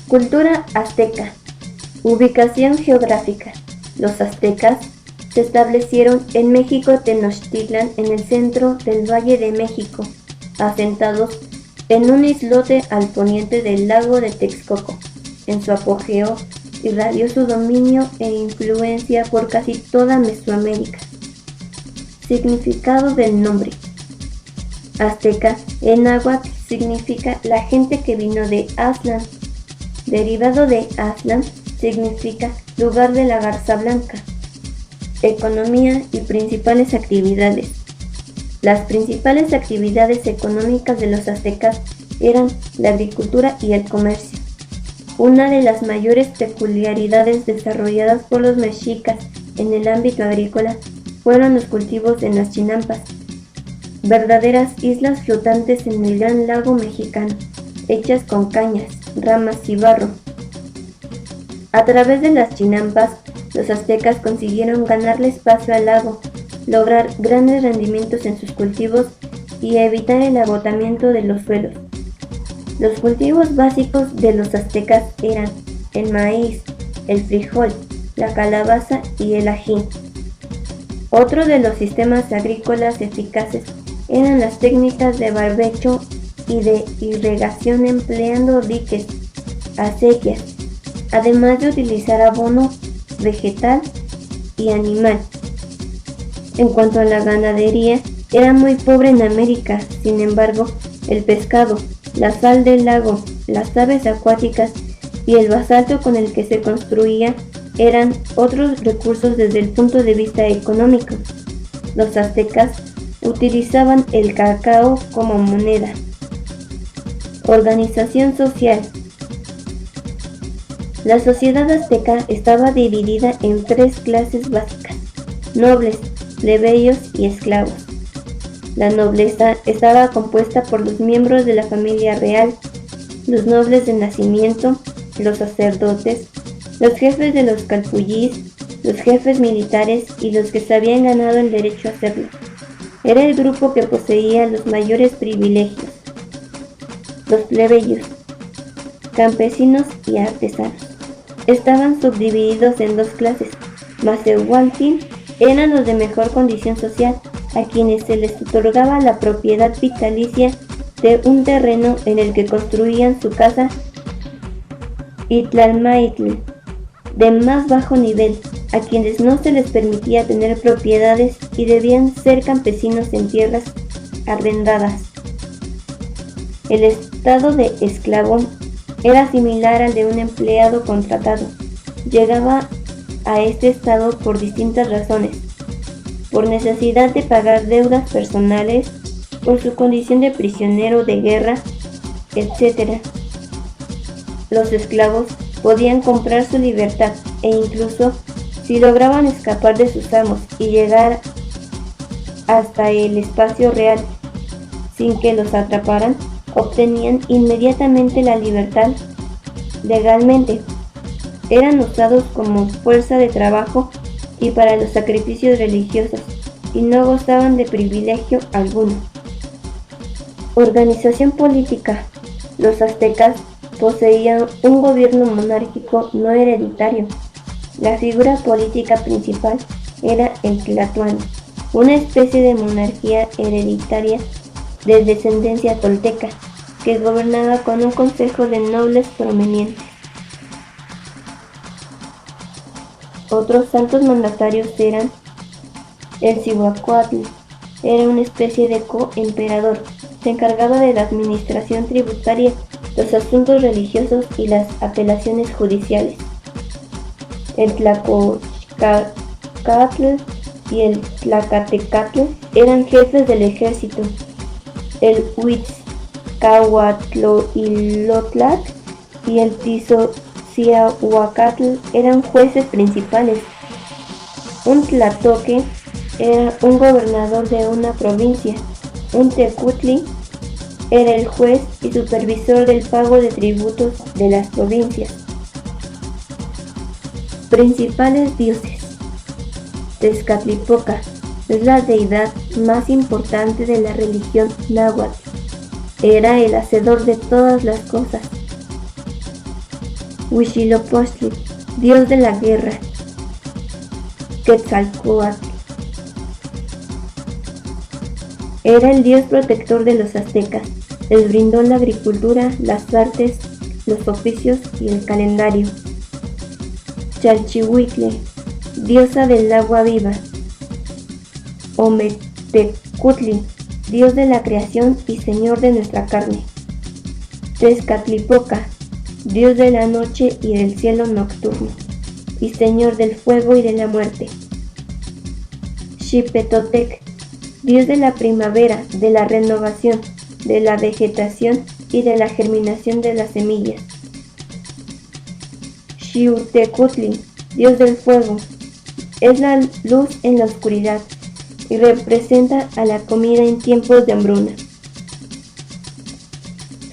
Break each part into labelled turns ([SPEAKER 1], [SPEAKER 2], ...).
[SPEAKER 1] Cultura azteca. Ubicación geográfica. Los aztecas se establecieron en México Tenochtitlan, en el centro del Valle de México, asentados en un islote al poniente del lago de Texcoco. En su apogeo irradió su dominio e influencia por casi toda Mesoamérica. Significado del nombre. Azteca en náhuatl significa la gente que vino de Aztlán. Derivado de Aztlán significa lugar de la garza blanca. Economía y principales actividades. Las principales actividades económicas de los aztecas eran la agricultura y el comercio. Una de las mayores peculiaridades desarrolladas por los mexicas en el ámbito agrícola fueron los cultivos en las chinampas, verdaderas islas flotantes en el gran lago mexicano, hechas con cañas, ramas y barro. A través de las chinampas, los aztecas consiguieron ganarle espacio al lago, lograr grandes rendimientos en sus cultivos y evitar el agotamiento de los suelos. Los cultivos básicos de los aztecas eran el maíz, el frijol, la calabaza y el ají. Otro de los sistemas agrícolas eficaces eran las técnicas de barbecho y de irrigación empleando diques, acequias, además de utilizar abono vegetal y animal. En cuanto a la ganadería, era muy pobre en América. Sin embargo, el pescado, la sal del lago, las aves acuáticas y el basalto con el que se construía eran otros recursos desde el punto de vista económico. Los aztecas utilizaban el cacao como moneda. Organización social. La sociedad azteca estaba dividida en 3 clases básicas: nobles, plebeyos y esclavos. La nobleza estaba compuesta por los miembros de la familia real, los nobles de nacimiento, los sacerdotes, los jefes de los calpullís, los jefes militares y los que se habían ganado el derecho a hacerlo. Era el grupo que poseía los mayores privilegios. Los plebeyos, campesinos y artesanos, estaban subdivididos en 2 clases. Macehualtin eran los de mejor condición social, a quienes se les otorgaba la propiedad vitalicia de un terreno en el que construían su casa, y Tlalmaitl, de más bajo nivel, a quienes no se les permitía tener propiedades y debían ser campesinos en tierras arrendadas. El estado de esclavo era similar al de un empleado contratado. Llegaba a este estado por distintas razones: por necesidad de pagar deudas personales, por su condición de prisionero de guerra, etc. Los esclavos podían comprar su libertad e incluso, si lograban escapar de sus amos y llegar hasta el espacio real sin que los atraparan, obtenían inmediatamente la libertad legalmente. Eran usados como fuerza de trabajo y para los sacrificios religiosos, y no gozaban de privilegio alguno. Organización política. Los aztecas poseían un gobierno monárquico no hereditario. La figura política principal era el tlatoani, una especie de monarquía hereditaria de descendencia tolteca, que gobernaba con un consejo de nobles prominentes. Otros santos mandatarios eran el Cihuacuatl, era una especie de coemperador, se encargaba de la administración tributaria, los asuntos religiosos y las apelaciones judiciales. El Tlacochcatl y el Tlacatecatl eran jefes del ejército. El Huitzcahuatloilotlac y el Tizociahuacatl eran jueces principales. Un tlatoque era un gobernador de una provincia. Un tecutli era el juez y supervisor del pago de tributos de las provincias. Principales dioses. Tezcatlipoca es la deidad más importante de la religión náhuatl. Era el hacedor de todas las cosas. Huitzilopochtli, dios de la guerra. Quetzalcóatl era el dios protector de los aztecas. Les brindó la agricultura, las artes, los oficios y el calendario. Chalchihuitle, diosa del agua viva. Ometecutli, dios de la creación y señor de nuestra carne. Tezcatlipoca, dios de la noche y del cielo nocturno, y señor del fuego y de la muerte. Xipetotec, dios de la primavera, de la renovación, de la vegetación y de la germinación de las semillas. Xiuhtecutli, dios del fuego, es la luz en la oscuridad y representa a la comida en tiempos de hambruna.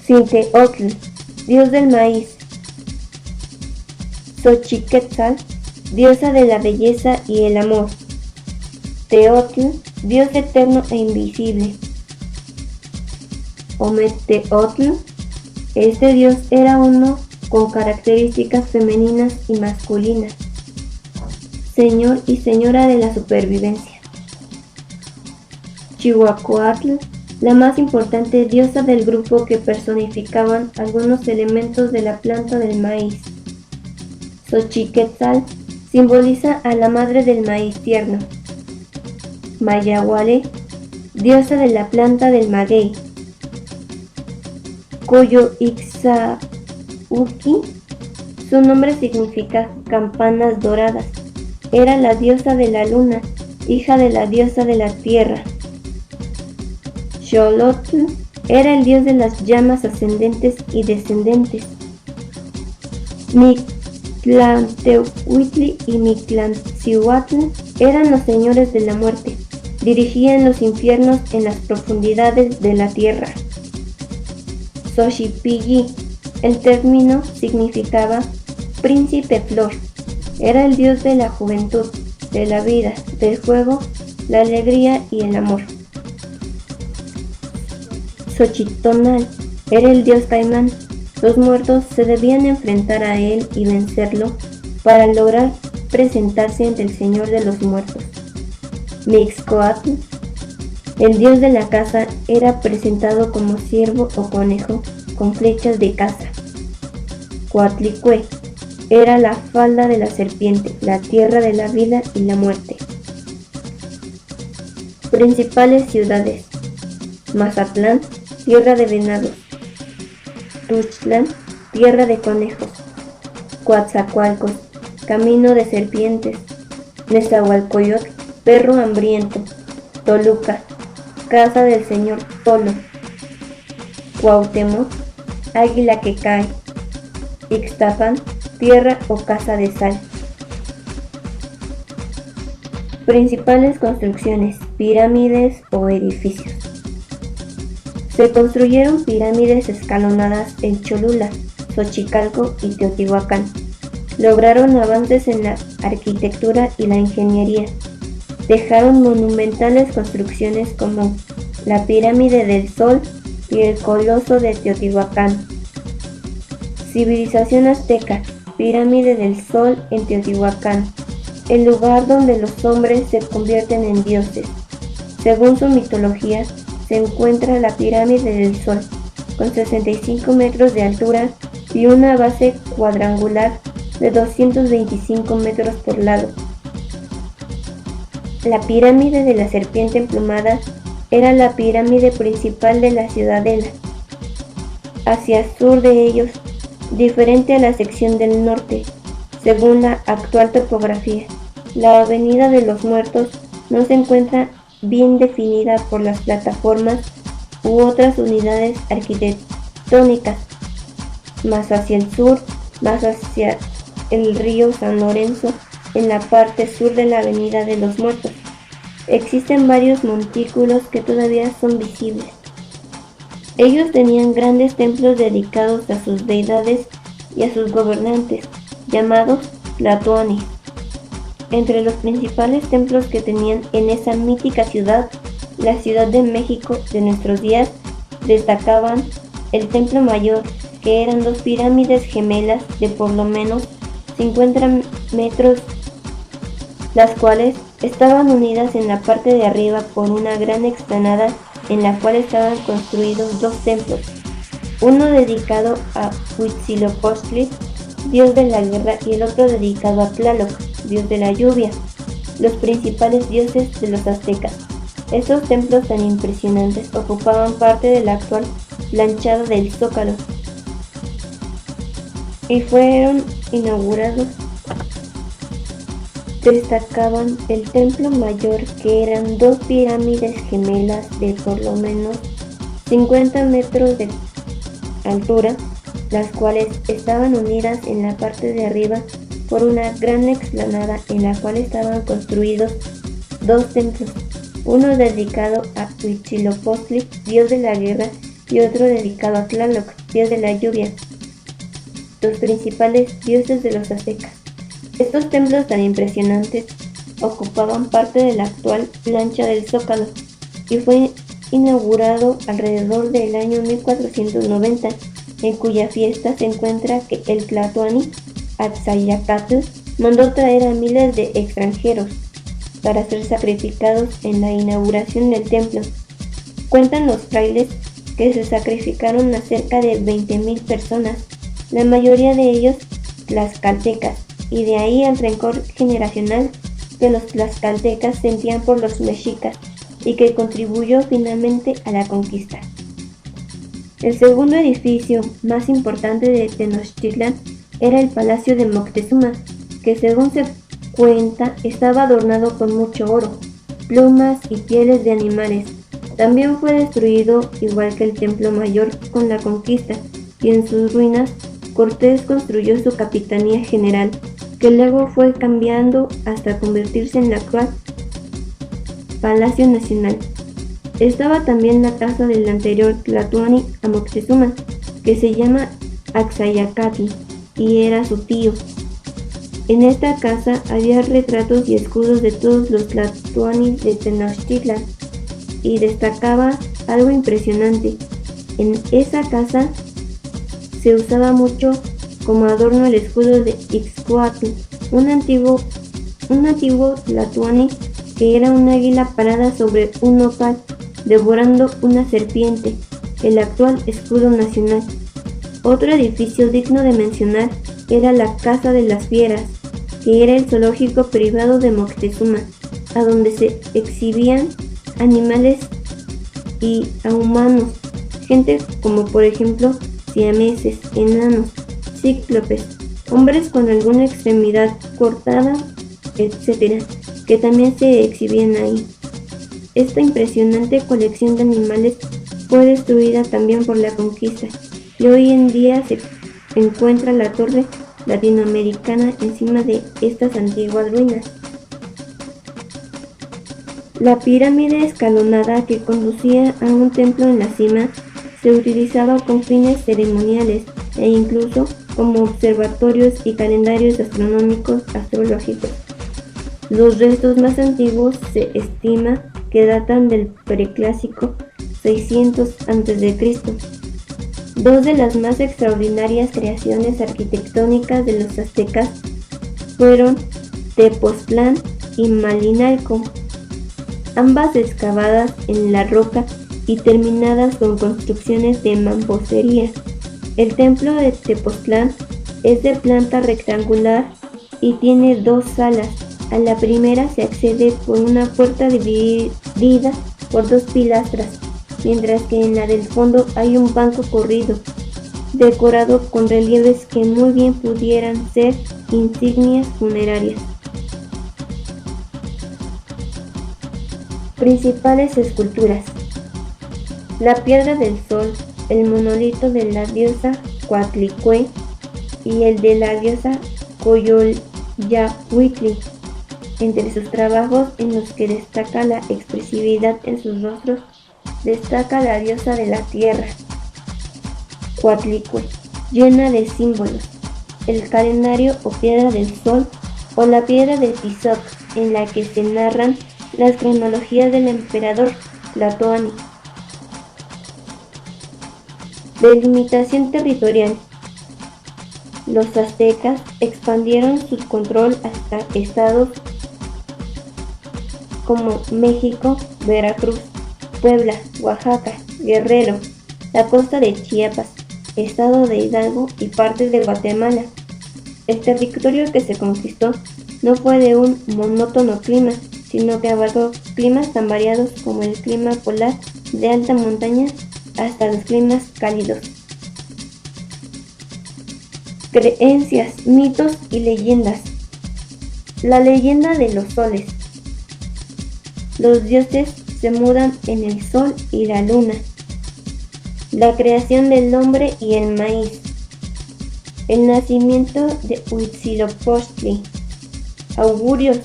[SPEAKER 1] Zinteotl, dios del maíz. Xochiquetzal, diosa de la belleza y el amor. Teotl, dios eterno e invisible. Ometeotl, este dios era uno con características femeninas y masculinas, señor y señora de la supervivencia. Chihuacoatl, la más importante diosa del grupo que personificaban algunos elementos de la planta del maíz. Xochiquetzal simboliza a la madre del maíz tierno. Mayahuale, diosa de la planta del maguey. Coyoixauhqui, su nombre significa campanas doradas, era la diosa de la luna, hija de la diosa de la tierra. Xolotl era el dios de las llamas ascendentes y descendentes. Mictlantecuhtli y Mictlancihuatl eran los señores de la muerte, dirigían los infiernos en las profundidades de la tierra. Xochipilli, el término significaba príncipe flor, era el dios de la juventud, de la vida, del fuego, la alegría y el amor. Xochitonal era el dios caimán. Los muertos se debían enfrentar a él y vencerlo para lograr presentarse ante el Señor de los muertos. Mixcoatl, el dios de la caza, era presentado como ciervo o conejo con flechas de caza. Coatlicue era la falda de la serpiente, la tierra de la vida y la muerte. Principales ciudades: Mazatlán, tierra de venados. Tuxtlan, tierra de conejos. Coatzacoalcos, camino de serpientes. Nezahualcóyotl, perro hambriento. Toluca, casa del señor Tolo. Cuauhtémoc, águila que cae. Ixtapan, tierra o casa de sal. Principales construcciones: pirámides o edificios. Se construyeron pirámides escalonadas en Cholula, Xochicalco y Teotihuacán. Lograron avances en la arquitectura y la ingeniería. Dejaron monumentales construcciones como la Pirámide del Sol y el Coloso de Teotihuacán. Civilización azteca, Pirámide del Sol en Teotihuacán, el lugar donde los hombres se convierten en dioses. Según su mitología, se encuentra la Pirámide del Sol, con 65 metros de altura y una base cuadrangular de 225 metros por lado. La Pirámide de la Serpiente Emplumada era la pirámide principal de la ciudadela. Hacia el sur de ellos, diferente a la sección del norte, según la actual topografía, la Avenida de los Muertos no se encuentra bien definida por las plataformas u otras unidades arquitectónicas, más hacia el sur, más hacia el río San Lorenzo, en la parte sur de la Avenida de los Muertos. Existen varios montículos que todavía son visibles. Ellos tenían grandes templos dedicados a sus deidades y a sus gobernantes, llamados tlatoanis. Entre los principales templos que tenían en esa mítica ciudad, la Ciudad de México de nuestros días, destacaban el Templo Mayor, que eran dos pirámides gemelas de por lo menos 50 metros, las cuales estaban unidas en la parte de arriba por una gran explanada en la cual estaban construidos dos templos, uno dedicado a Huitzilopochtli, dios de la guerra, y el otro dedicado a Tlaloc, dios de la lluvia, los principales dioses de los aztecas. Estos templos tan impresionantes ocupaban parte de la actual planchada del Zócalo y fueron inaugurados. Destacaban el templo mayor, que eran dos pirámides gemelas de por lo menos 50 metros de altura, las cuales estaban unidas en la parte de arriba por una gran explanada en la cual estaban construidos dos templos, uno dedicado a Huitzilopochtli, dios de la guerra, y otro dedicado a Tlaloc, dios de la lluvia, los principales dioses de los aztecas. Estos templos tan impresionantes ocupaban parte de la actual plancha del Zócalo y fue inaugurado alrededor del año 1490, en cuya fiesta se encuentra que el Tlatoani Axayacatl mandó traer a miles de extranjeros para ser sacrificados en la inauguración del templo. Cuentan los frailes que se sacrificaron a cerca de 20,000 personas, la mayoría de ellos tlaxcaltecas, y de ahí el rencor generacional que los tlaxcaltecas sentían por los mexicas y que contribuyó finalmente a la conquista. El segundo edificio más importante de Tenochtitlan era el Palacio de Moctezuma, que según se cuenta estaba adornado con mucho oro, plumas y pieles de animales. También fue destruido, igual que el Templo Mayor, con la conquista, y en sus ruinas Cortés construyó su capitanía general, que luego fue cambiando hasta convertirse en la actual Palacio Nacional. Estaba también la casa del anterior Tlatoani a Moctezuma, que se llama Axayacatl, y era su tío. En esta casa había retratos y escudos de todos los tlatoanis de Tenochtitlan, y destacaba algo impresionante. En esa casa se usaba mucho como adorno el escudo de Ixcoatl, un antiguo tlatoani que era un águila parada sobre un nopal devorando una serpiente, el actual escudo nacional. Otro edificio digno de mencionar era la Casa de las Fieras, que era el zoológico privado de Moctezuma, a donde se exhibían animales y a humanos, gente como por ejemplo siameses, enanos, cíclopes, hombres con alguna extremidad cortada, etc., que también se exhibían ahí. Esta impresionante colección de animales fue destruida también por la conquista, y hoy en día se encuentra la torre latinoamericana encima de estas antiguas ruinas. La pirámide escalonada que conducía a un templo en la cima se utilizaba con fines ceremoniales e incluso como observatorios y calendarios astronómicos astrológicos. Los restos más antiguos se estima que datan del preclásico 600 a.C. Dos de las más extraordinarias creaciones arquitectónicas de los aztecas fueron Tepoztlán y Malinalco, ambas excavadas en la roca y terminadas con construcciones de mampostería. El templo de Tepoztlán es de planta rectangular y tiene dos salas. A la primera se accede por una puerta dividida por dos pilastras, mientras que en la del fondo hay un banco corrido, decorado con relieves que muy bien pudieran ser insignias funerarias. Principales esculturas: la Piedra del Sol, el monolito de la diosa Coatlicue y el de la diosa Coyolyahuitl. Entre sus trabajos, en los que destaca la expresividad en sus rostros, destaca la diosa de la tierra, Coatlicue, llena de símbolos, el calendario o piedra del sol, o la piedra de Tizoc, en la que se narran las cronologías del emperador Tlatoani. Delimitación territorial. Los aztecas expandieron su control hasta estados como México, Veracruz, Puebla, Oaxaca, Guerrero, la costa de Chiapas, estado de Hidalgo y partes de Guatemala. El territorio que se conquistó no fue de un monótono clima, sino que abarcó climas tan variados como el clima polar de alta montaña hasta los climas cálidos. Creencias, mitos y leyendas. La leyenda de los soles. Los dioses se mudan en el sol y la luna. La creación del hombre y el maíz. El nacimiento de Huitzilopochtli. Augurios.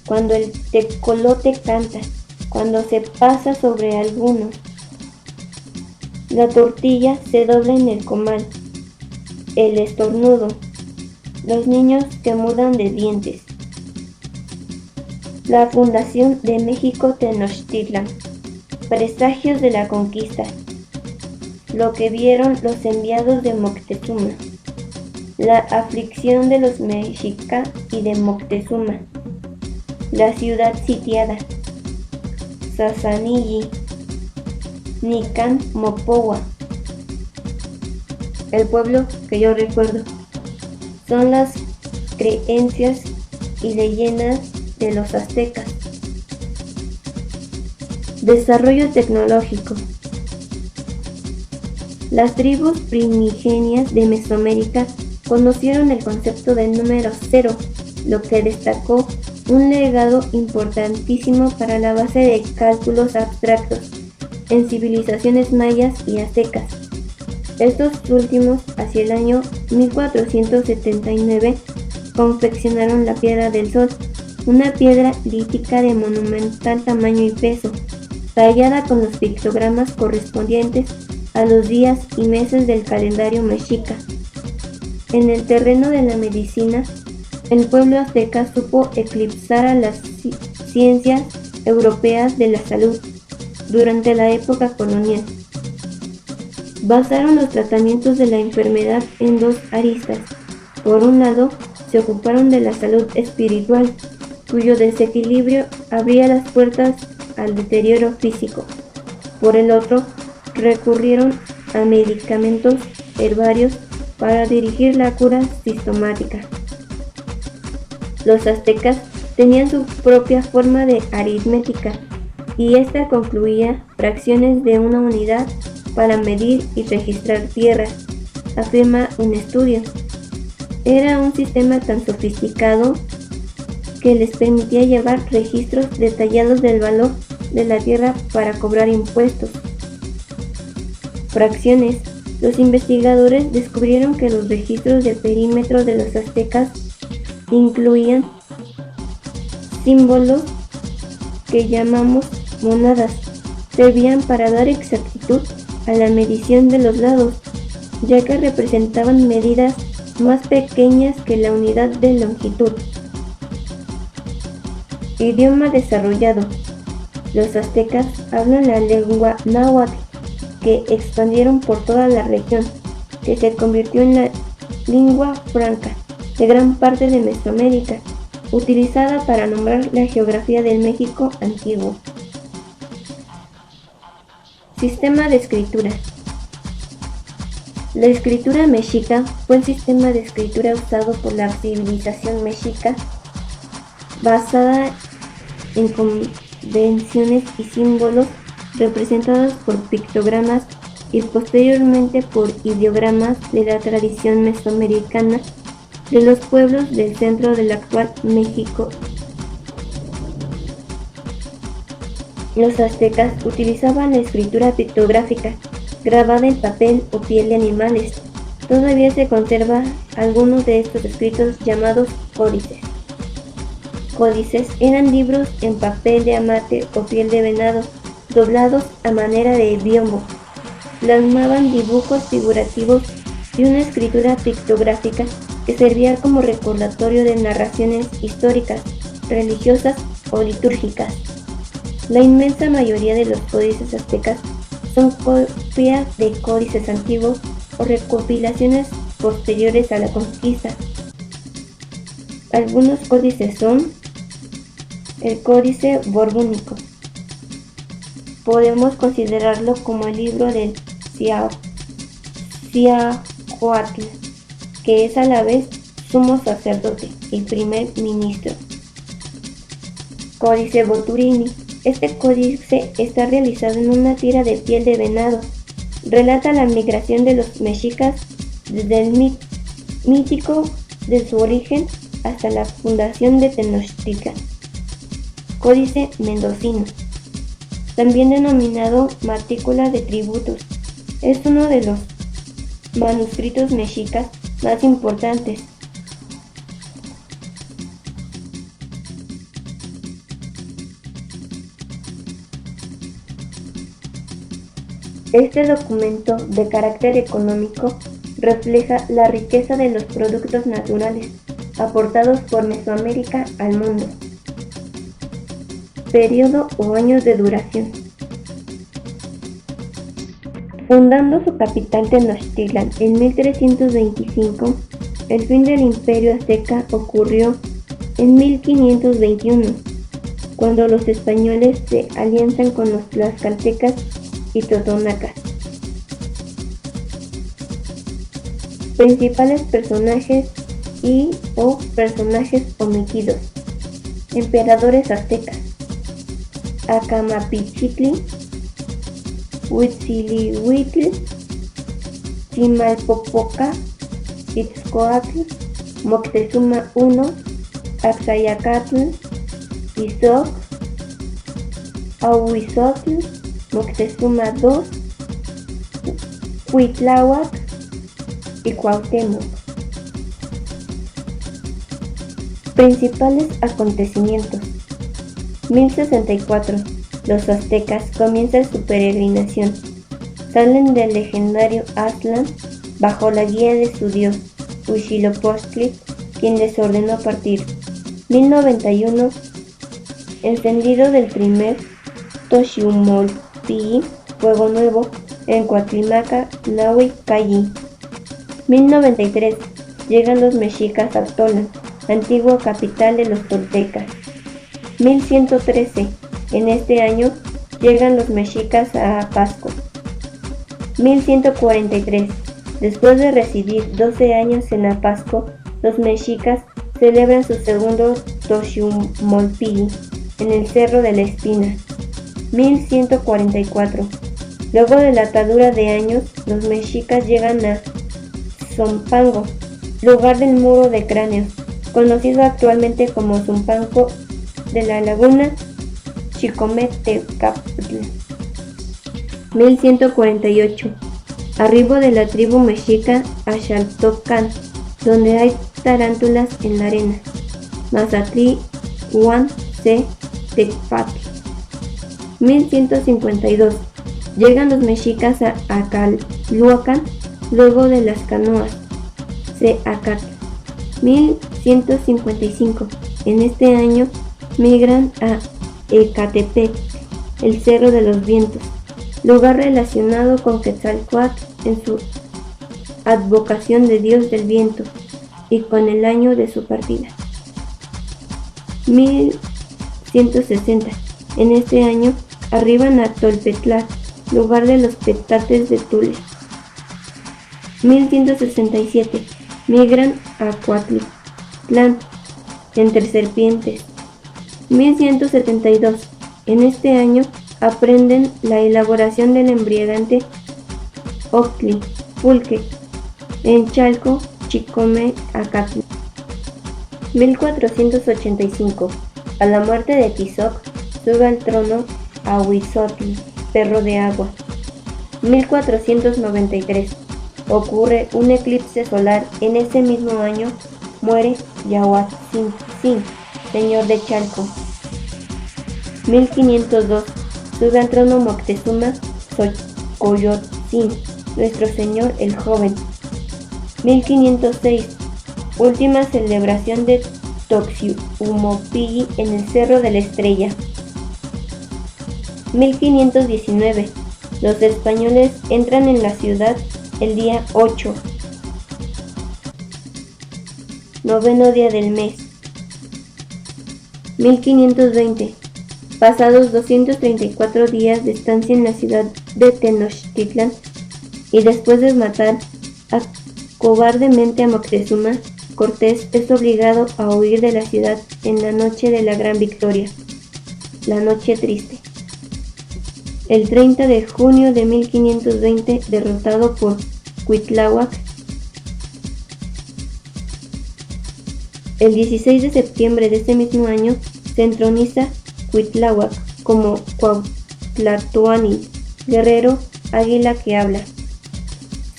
[SPEAKER 1] Cuando el tecolote canta. Cuando se pasa sobre alguno. La tortilla se dobla en el comal. El estornudo. Los niños que mudan de dientes. La fundación de México Tenochtitlan. Presagios de la conquista. Lo que vieron los enviados de Moctezuma. La aflicción de los mexica y de Moctezuma. La ciudad sitiada. Sasanilli. Nican Mopohua. El pueblo que yo recuerdo. Son las creencias y leyendas de los aztecas. Desarrollo tecnológico. Las tribus primigenias de Mesoamérica conocieron el concepto del número 0, lo que destacó un legado importantísimo para la base de cálculos abstractos en civilizaciones mayas y aztecas. Estos últimos, hacia el año 1479, confeccionaron la piedra del sol, una piedra lítica de monumental tamaño y peso, tallada con los pictogramas correspondientes a los días y meses del calendario mexica. En el terreno de la medicina, el pueblo azteca supo eclipsar a las ciencias europeas de la salud durante la época colonial. Basaron los tratamientos de la enfermedad en dos aristas. Por un lado, se ocuparon de la salud espiritual, cuyo desequilibrio abría las puertas al deterioro físico. Por el otro, recurrieron a medicamentos herbarios para dirigir la cura sistemática. Los aztecas tenían su propia forma de aritmética, y esta concluía fracciones de una unidad para medir y registrar tierras, afirma un estudio. Era un sistema tan sofisticado que les permitía llevar registros detallados del valor de la tierra para cobrar impuestos. Fracciones. Los investigadores descubrieron que los registros del perímetro de los aztecas incluían símbolos que llamamos monadas. Servían para dar exactitud a la medición de los lados, ya que representaban medidas más pequeñas que la unidad de longitud. Idioma desarrollado. Los aztecas hablan la lengua náhuatl, que expandieron por toda la región, que se convirtió en la lengua franca de gran parte de Mesoamérica, utilizada para nombrar la geografía del México antiguo. Sistema de escritura. La escritura mexica fue el sistema de escritura usado por la civilización mexica, basada en convenciones y símbolos representados por pictogramas y posteriormente por ideogramas de la tradición mesoamericana de los pueblos del centro del actual México. Los aztecas utilizaban la escritura pictográfica, grabada en papel o piel de animales. Todavía se conserva algunos de estos escritos llamados códices. Códices eran libros en papel de amate o piel de venado, doblados a manera de biombo. Plasmaban dibujos figurativos y una escritura pictográfica que servía como recordatorio de narraciones históricas, religiosas o litúrgicas. La inmensa mayoría de los códices aztecas son copias de códices antiguos o recopilaciones posteriores a la conquista. Algunos códices son el Códice Borbónico. Podemos considerarlo como el libro del Cihuatl, que es a la vez sumo sacerdote y primer ministro. Códice Boturini. Este códice está realizado en una tira de piel de venado. Relata la migración de los mexicas desde el mítico de su origen hasta la fundación de Tenochtitlan. Códice Mendocino, también denominado Matrícula de Tributos, es uno de los manuscritos mexicas más importantes. Este documento de carácter económico refleja la riqueza de los productos naturales aportados por Mesoamérica al mundo. Periodo o años de duración. Fundando su capital Tenochtitlan en 1325, el fin del Imperio Azteca ocurrió en 1521, cuando los españoles se alianzan con los tlaxcaltecas y totonacas. Principales personajes y o personajes omitidos. Emperadores aztecas: Acamapichitli, Huitzilihuitl, Chimalpopoca, Itzcoatl, Moctezuma I, Axayacatl, Izoc, Ahuizotl, Moctezuma II, Cuitláhuac y Cuauhtémoc. Principales acontecimientos. 1064. Los aztecas comienzan su peregrinación. Salen del legendario Aztlán bajo la guía de su dios Huitzilopochtli, quien les ordenó partir. 1091. Encendido del primer Toximolpilli, fuego nuevo, en Coatlimaca, Nahui, Cayi. 1093. Llegan los mexicas a Tolan, antigua capital de los toltecas. 1113. En este año llegan los mexicas a Apasco. 1143. Después de residir 12 años en Apasco, los mexicas celebran su segundo Toximolpilli en el Cerro de la Espina. 1144. Luego de la atadura de años, los mexicas llegan a Zumpango, lugar del muro de cráneos, conocido actualmente como Zumpango de la Laguna Chicometepecatl. 1148. Arribo de la tribu mexica a Xaltocan, donde hay tarántulas en la arena. Mazatli Huan C. Tecpatl. 1152. Llegan los mexicas a Acalhuacan, luego de las canoas. C. Acatl. 1155. En este año migran a Ecatepec, el Cerro de los Vientos, lugar relacionado con Quetzalcóatl en su advocación de Dios del Viento y con el año de su partida. 1160. En este año arriban a Tolpetlac, lugar de los petates de Tule. 1167. Migran a Cuautitlán, entre serpientes. 1172. En este año aprenden la elaboración del embriagante Octli, pulque, en Chalco, Chicome, Acatl. 1485. A la muerte de Tizoc, sube al trono Ahuizotl, perro de agua. 1493. Ocurre un eclipse solar. En ese mismo año muere Yahuatzin, señor de Chalco. 1502. Sube al trono Moctezuma Xocoyotzin, nuestro señor el joven. 1506. Última celebración de Toximolpilli en el Cerro de la Estrella. 1519. Los españoles entran en la ciudad el día 8, noveno día del mes. 1520. Pasados 234 días de estancia en la ciudad de Tenochtitlan y después de matar cobardemente a Moctezuma, Cortés es obligado a huir de la ciudad en la noche de la gran victoria, la noche triste. El 30 de junio de 1520, derrotado por Cuitláhuac. El 16 de septiembre de ese mismo año se entroniza Cuitláhuac como Cuauhtlatoani, guerrero águila que habla.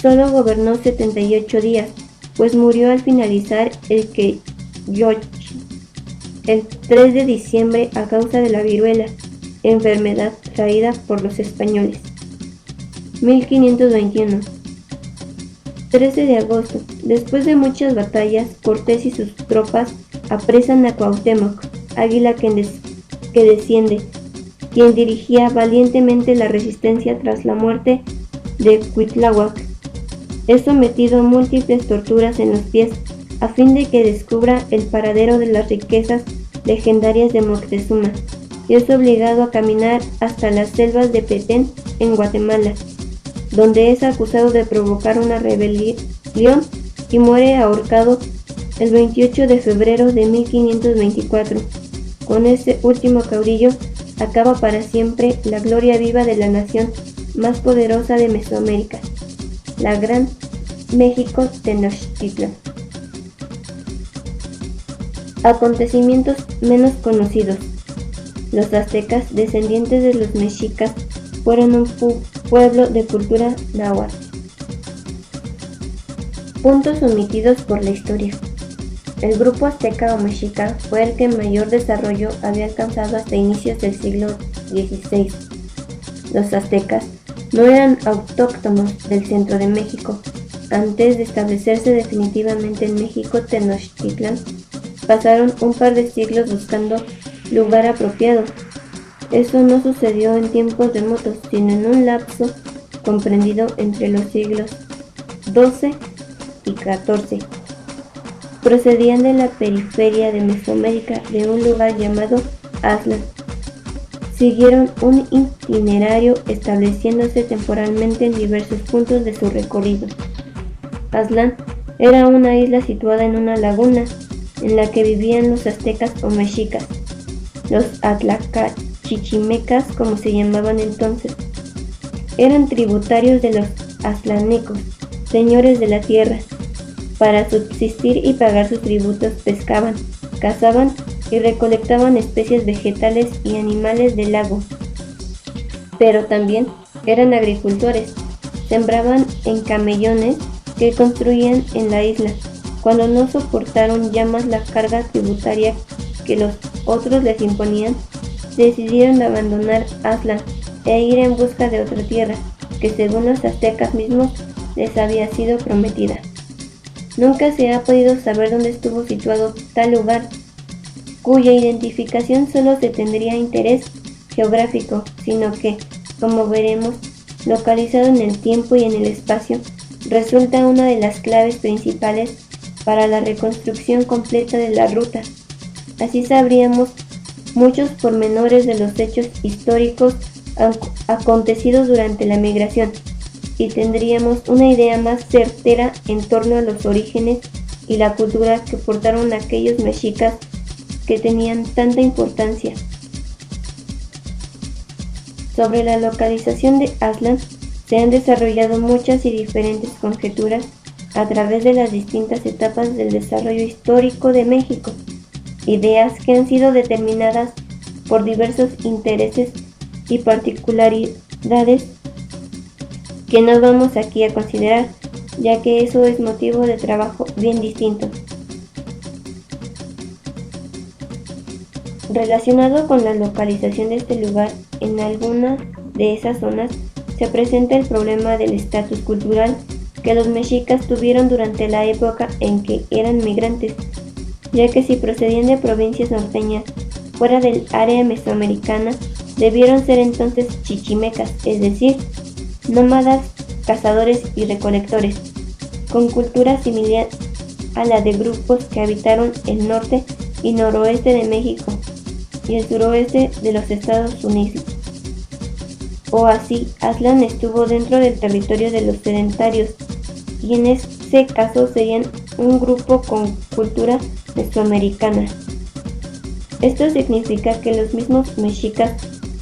[SPEAKER 1] Solo gobernó 78 días, pues murió al finalizar el Queyoch, el 3 de diciembre a causa de la viruela, enfermedad traída por los españoles. 1521. 13 de agosto. Después de muchas batallas, Cortés y sus tropas apresan a Cuauhtémoc, águila que desciende, quien dirigía valientemente la resistencia tras la muerte de Cuitláhuac. Es sometido a múltiples torturas en los pies a fin de que descubra el paradero de las riquezas legendarias de Moctezuma, y es obligado a caminar hasta las selvas de Petén en Guatemala, donde es acusado de provocar una rebelión y muere ahorcado el 28 de febrero de 1524. Con este último caudillo acaba para siempre la gloria viva de la nación más poderosa de Mesoamérica, la Gran México Tenochtitlan. Acontecimientos menos conocidos. Los aztecas, descendientes de los mexicas, fueron un pueblo de cultura náhuatl. Puntos omitidos por la historia. El grupo azteca o mexica fue el que mayor desarrollo había alcanzado hasta inicios del siglo XVI. Los aztecas no eran autóctonos del centro de México. Antes de establecerse definitivamente en México Tenochtitlan, pasaron un par de siglos buscando lugar apropiado. Eso no sucedió en tiempos remotos, sino en un lapso comprendido entre los siglos XII y XIV. Procedían de la periferia de Mesoamérica, de un lugar llamado Aztlán. Siguieron un itinerario estableciéndose temporalmente en diversos puntos de su recorrido. Aztlán era una isla situada en una laguna en la que vivían los aztecas o mexicas, los atlacachichimecas, como se llamaban entonces. Eran tributarios de los aztlanecos, señores de la tierra. Para subsistir y pagar sus tributos pescaban, cazaban y recolectaban especies vegetales y animales del lago. Pero también eran agricultores, sembraban en camellones que construían en la isla. Cuando no soportaron ya más la carga tributaria que los otros les imponían, decidieron abandonar Aztlán e ir en busca de otra tierra, que según los aztecas mismos les había sido prometida. Nunca se ha podido saber dónde estuvo situado tal lugar, cuya identificación solo se tendría interés geográfico, sino que, como veremos, localizado en el tiempo y en el espacio, resulta una de las claves principales para la reconstrucción completa de la ruta. Así sabríamos muchos pormenores de los hechos históricos acontecidos durante la migración, y tendríamos una idea más certera en torno a los orígenes y la cultura que portaron aquellos mexicas que tenían tanta importancia. Sobre la localización de Aztlán se han desarrollado muchas y diferentes conjeturas a través de las distintas etapas del desarrollo histórico de México, ideas que han sido determinadas por diversos intereses y particularidades que no vamos aquí a considerar, ya que eso es motivo de trabajo bien distinto. Relacionado con la localización de este lugar, en alguna de esas zonas se presenta el problema del estatus cultural que los mexicas tuvieron durante la época en que eran migrantes, ya que si procedían de provincias norteñas fuera del área mesoamericana, debieron ser entonces chichimecas, es decir, nómadas, cazadores y recolectores, con cultura similar a la de grupos que habitaron el norte y noroeste de México y el suroeste de los Estados Unidos. O así, Aztlán estuvo dentro del territorio de los sedentarios, y en ese caso serían un grupo con cultura mesoamericana. Esto significa que los mismos mexicas,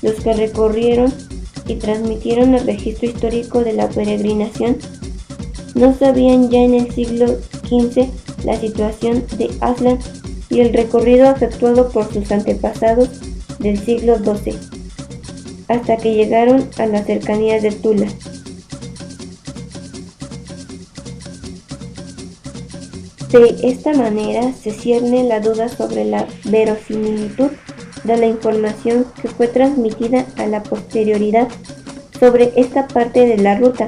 [SPEAKER 1] los que recorrieron y transmitieron el registro histórico de la peregrinación, no sabían ya en el siglo XV la situación de Aztlán y el recorrido efectuado por sus antepasados del siglo XII, hasta que llegaron a las cercanías de Tula. De esta manera se cierne la duda sobre la verosimilitud de la información que fue transmitida a la posterioridad sobre esta parte de la ruta,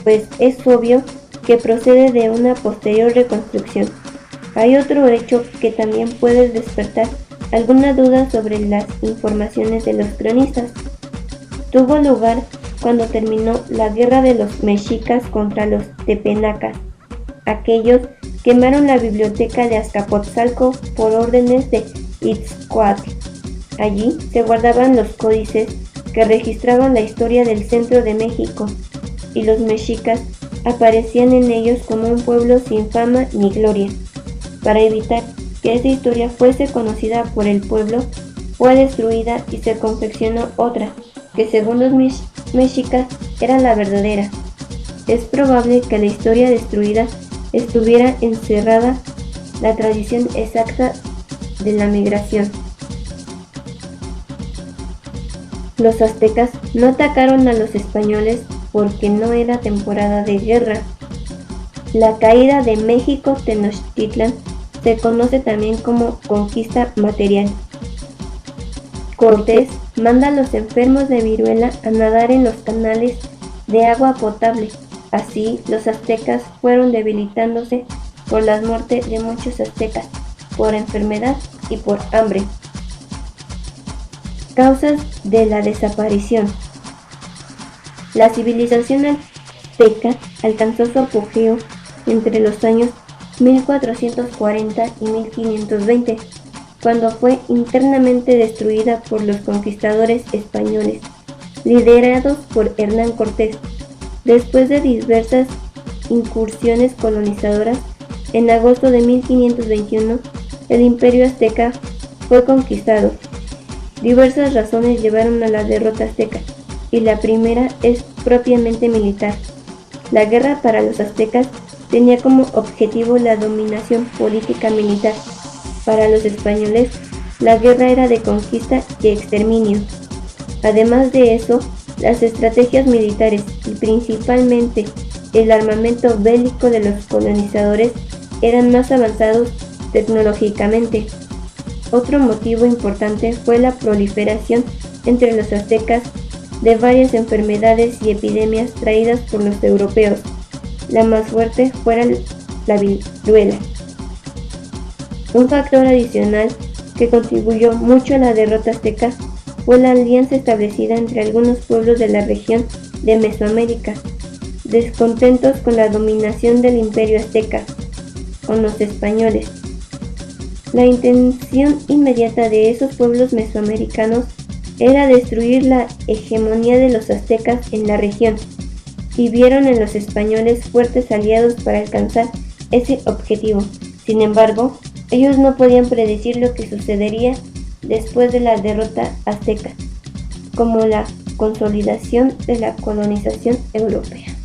[SPEAKER 1] pues es obvio que procede de una posterior reconstrucción. Hay otro hecho que también puede despertar alguna duda sobre las informaciones de los cronistas. Tuvo lugar cuando terminó la guerra de los mexicas contra los tepenacas. Aquellos quemaron la biblioteca de Azcapotzalco por órdenes de Itzcoatl. Allí se guardaban los códices que registraban la historia del centro de México, y los mexicas aparecían en ellos como un pueblo sin fama ni gloria. Para evitar que esa historia fuese conocida por el pueblo, fue destruida y se confeccionó otra, que según los mexicas era la verdadera. Es probable que la historia destruida estuviera encerrada la tradición exacta de la migración. Los aztecas no atacaron a los españoles porque no era temporada de guerra. La caída de México Tenochtitlan se conoce también como conquista material. Cortés manda a los enfermos de viruela a nadar en los canales de agua potable. Así, los aztecas fueron debilitándose por la muerte de muchos aztecas, por enfermedad y por hambre. Causas de la desaparición. La civilización azteca alcanzó su apogeo entre los años 1440 y 1520, cuando fue internamente destruida por los conquistadores españoles, liderados por Hernán Cortés. Después de diversas incursiones colonizadoras, en agosto de 1521, el imperio azteca fue conquistado. Diversas razones llevaron a la derrota azteca, y la primera es propiamente militar. La guerra para los aztecas tenía como objetivo la dominación política militar. Para los españoles, la guerra era de conquista y exterminio. Además de eso, las estrategias militares y principalmente el armamento bélico de los colonizadores eran más avanzados tecnológicamente. Otro motivo importante fue la proliferación entre los aztecas de varias enfermedades y epidemias traídas por los europeos. La más fuerte fue la viruela. Un factor adicional que contribuyó mucho a la derrota azteca fue la alianza establecida entre algunos pueblos de la región de Mesoamérica, descontentos con la dominación del imperio azteca, con los españoles. La intención inmediata de esos pueblos mesoamericanos era destruir la hegemonía de los aztecas en la región, y vieron en los españoles fuertes aliados para alcanzar ese objetivo. Sin embargo, ellos no podían predecir lo que sucedería después de la derrota azteca, como la consolidación de la colonización europea.